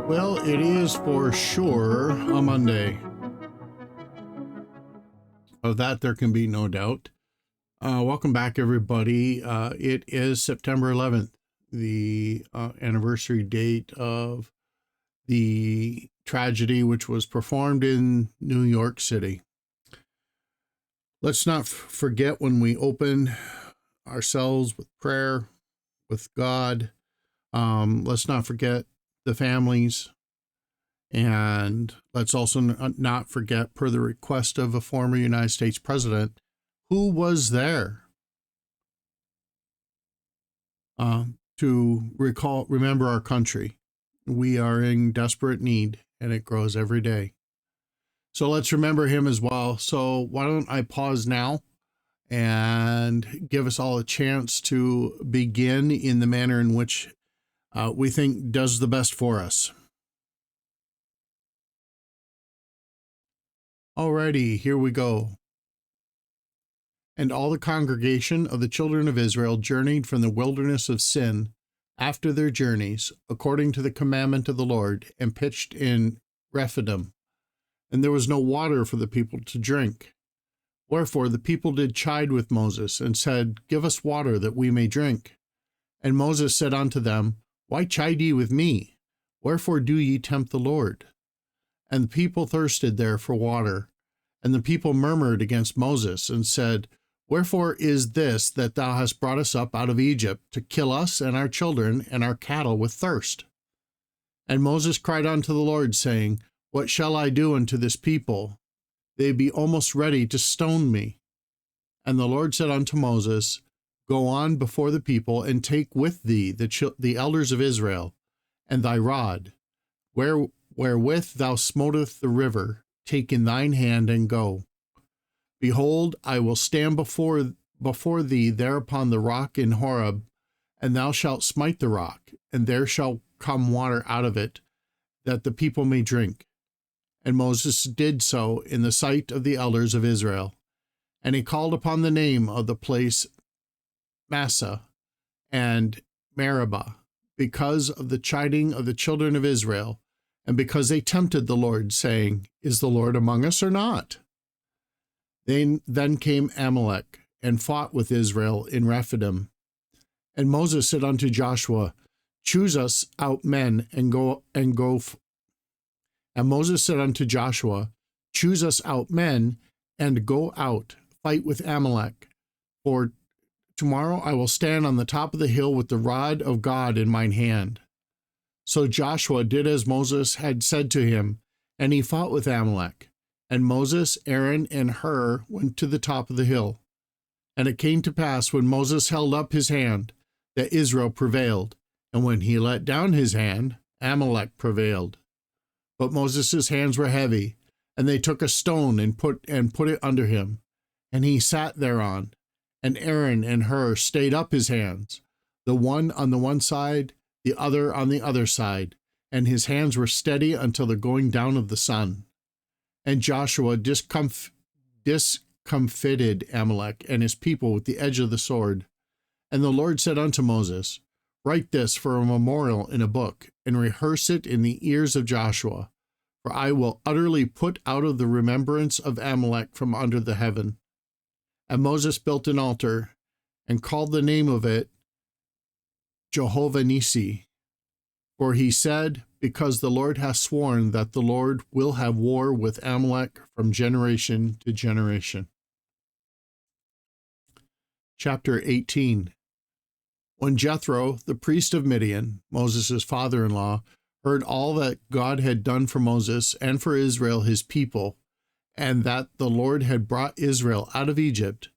Well, it is for sure a Monday. Of that, there can be no doubt. Welcome back, everybody. It is September 11th, the anniversary date of the tragedy which was performed in New York City. Let's not forget when we open ourselves with prayer, with God. Let's not forget the families. And let's also not forget, per the request of a former United States president, who was there to remember our country. We are in desperate need, and it grows every day. So let's remember him as well. So why don't I pause now and give us all a chance to begin in the manner in which we think does the best for us. Alrighty, here we go. And all the congregation of the children of Israel journeyed from the wilderness of Sin after their journeys, according to the commandment of the Lord, and pitched in Rephidim. And there was no water for the people to drink. Wherefore the people did chide with Moses, and said, Give us water, that we may drink. And Moses said unto them, Why chide ye with me? Wherefore do ye tempt the Lord? And the people thirsted there for water. And the people murmured against Moses, and said, Wherefore is this that thou hast brought us up out of Egypt, to kill us and our children and our cattle with thirst? And Moses cried unto the Lord, saying, What shall I do unto this people? They be almost ready to stone me. And the Lord said unto Moses, Go on before the people, and take with thee the elders of Israel, and thy rod, wherewith thou smotest the river, take in thine hand, and go. Behold, I will stand before thee there upon the rock in Horeb, and thou shalt smite the rock, and there shall come water out of it, that the people may drink. And Moses did so in the sight of the elders of Israel. And he called upon the name of the place Massah and Meribah, because of the chiding of the children of Israel, and because they tempted the Lord, saying, Is the Lord among us or not? Then came Amalek, and fought with Israel in Rephidim. And Moses said unto Joshua, Choose us out men, and go. And Moses said unto Joshua, Choose us out men, and go out, fight with Amalek. For tomorrow I will stand on the top of the hill with the rod of God in mine hand. So Joshua did as Moses had said to him, and he fought with Amalek. And Moses, Aaron, and Hur went to the top of the hill. And it came to pass, when Moses held up his hand, that Israel prevailed. And when he let down his hand, Amalek prevailed. But Moses' hands were heavy, and they took a stone and put it under him. And he sat thereon. And Aaron and Hur stayed up his hands, the one on the one side, the other on the other side. And his hands were steady until the going down of the sun. And Joshua discomfited Amalek and his people with the edge of the sword. And the Lord said unto Moses, Write this for a memorial in a book, and rehearse it in the ears of Joshua. For I will utterly put out of the remembrance of Amalek from under the heaven. And Moses built an altar, and called the name of it Jehovah Nissi. For he said, Because the Lord hath sworn that the Lord will have war with Amalek from generation to generation. Chapter 18. When Jethro, the priest of Midian, Moses' father-in-law, heard all that God had done for Moses and for Israel his people, and that the Lord had brought Israel out of Egypt,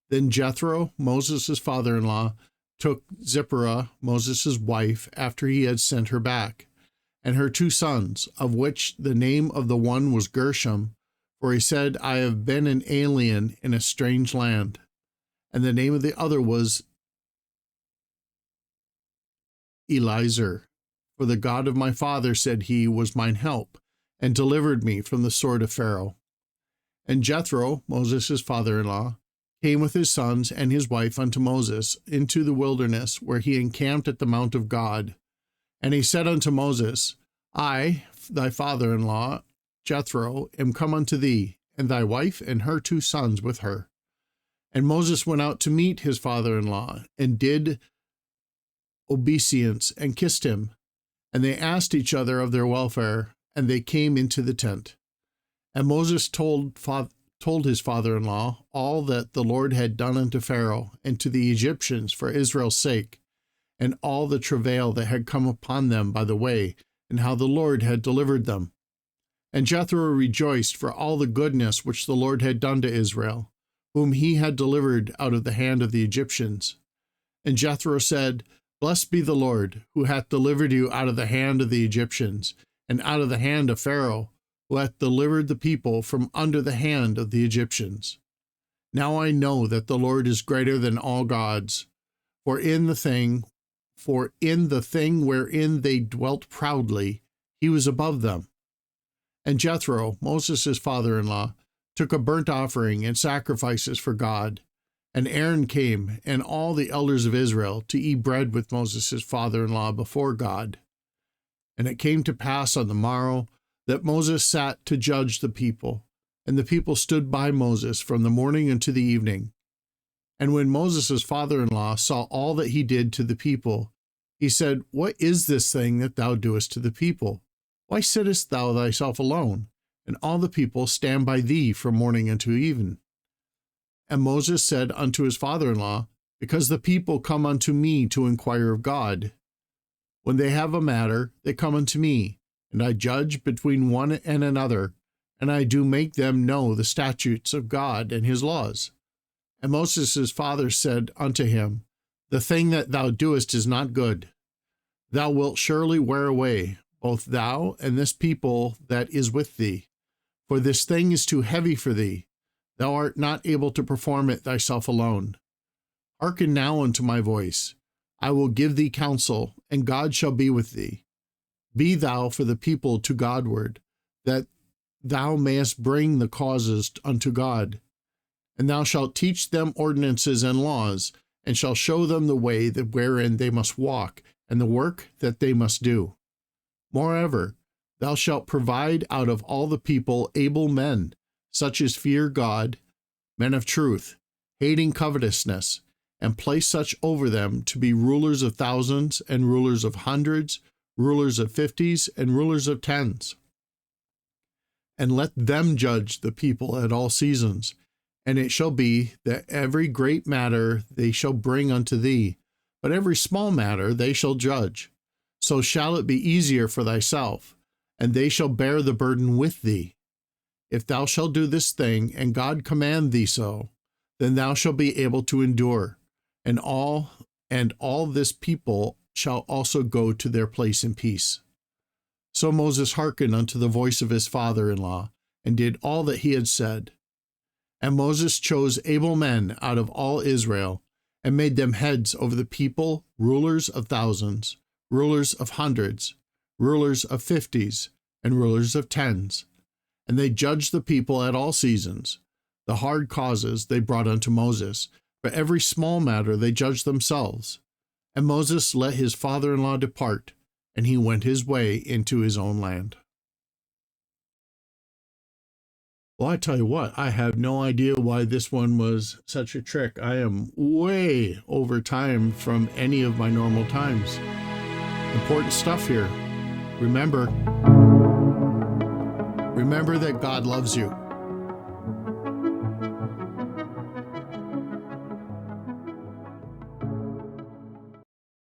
then Jethro, Moses' father-in-law, took Zipporah, Moses' wife, after he had sent her back, and her 2 sons, of which the name of the one was Gershom, for he said, I have been an alien in a strange land. And the name of the other was Eliezer, for the God of my father, said he, was mine help, and delivered me from the sword of Pharaoh. And Jethro, Moses' father-in-law, came with his sons and his wife unto Moses into the wilderness, where he encamped at the mount of God. And he said unto Moses, I, thy father-in-law, Jethro, am come unto thee, and thy wife and her 2 sons with her. And Moses went out to meet his father-in-law, and did obeisance, and kissed him. And they asked each other of their welfare, and they came into the tent. And Moses told his father-in-law all that the Lord had done unto Pharaoh and to the Egyptians for Israel's sake, and all the travail that had come upon them by the way, and how the Lord had delivered them. And Jethro rejoiced for all the goodness which the Lord had done to Israel, whom he had delivered out of the hand of the Egyptians. And Jethro said, Blessed be the Lord, who hath delivered you out of the hand of the Egyptians, and out of the hand of Pharaoh, who hath delivered the people from under the hand of the Egyptians. Now I know that the Lord is greater than all gods, for in the thing wherein they dwelt proudly, he was above them. And Jethro, Moses' father-in-law, took a burnt offering and sacrifices for God. And Aaron came, and all the elders of Israel, to eat bread with Moses' father-in-law before God. And it came to pass on the morrow that Moses sat to judge the people, and the people stood by Moses from the morning unto the evening. And when Moses' father-in-law saw all that he did to the people, he said, What is this thing that thou doest to the people? Why sittest thou thyself alone, and all the people stand by thee from morning unto even? And Moses said unto his father-in-law, Because the people come unto me to inquire of God. When they have a matter, they come unto me, and I judge between one and another, and I do make them know the statutes of God and his laws. And Moses' father said unto him, The thing that thou doest is not good. Thou wilt surely wear away, both thou and this people that is with thee. For this thing is too heavy for thee. Thou art not able to perform it thyself alone. Hearken now unto my voice. I will give thee counsel, and God shall be with thee. Be thou for the people to Godward, that thou mayest bring the causes unto God. And thou shalt teach them ordinances and laws, and shalt show them the way that wherein they must walk, and the work that they must do. Moreover, thou shalt provide out of all the people able men, such as fear God, men of truth, hating covetousness, and place such over them to be rulers of thousands, and rulers of hundreds, rulers of 50s, and rulers of 10s. And let them judge the people at all seasons. And it shall be that every great matter they shall bring unto thee, but every small matter they shall judge. So shall it be easier for thyself, and they shall bear the burden with thee. If thou shalt do this thing, and God command thee so, then thou shalt be able to endure, and all this people shall also go to their place in peace. So Moses hearkened unto the voice of his father-in-law, and did all that he had said. And Moses chose able men out of all Israel, and made them heads over the people, rulers of thousands, rulers of hundreds, rulers of 50s, and rulers of 10s. And they judged the people at all seasons. The hard causes they brought unto Moses, but every small matter they judged themselves. And Moses let his father-in-law depart, and he went his way into his own land. Well, I tell you what, I have no idea why this one was such a trick. I am way over time from any of my normal times. Important stuff here. Remember that God loves you.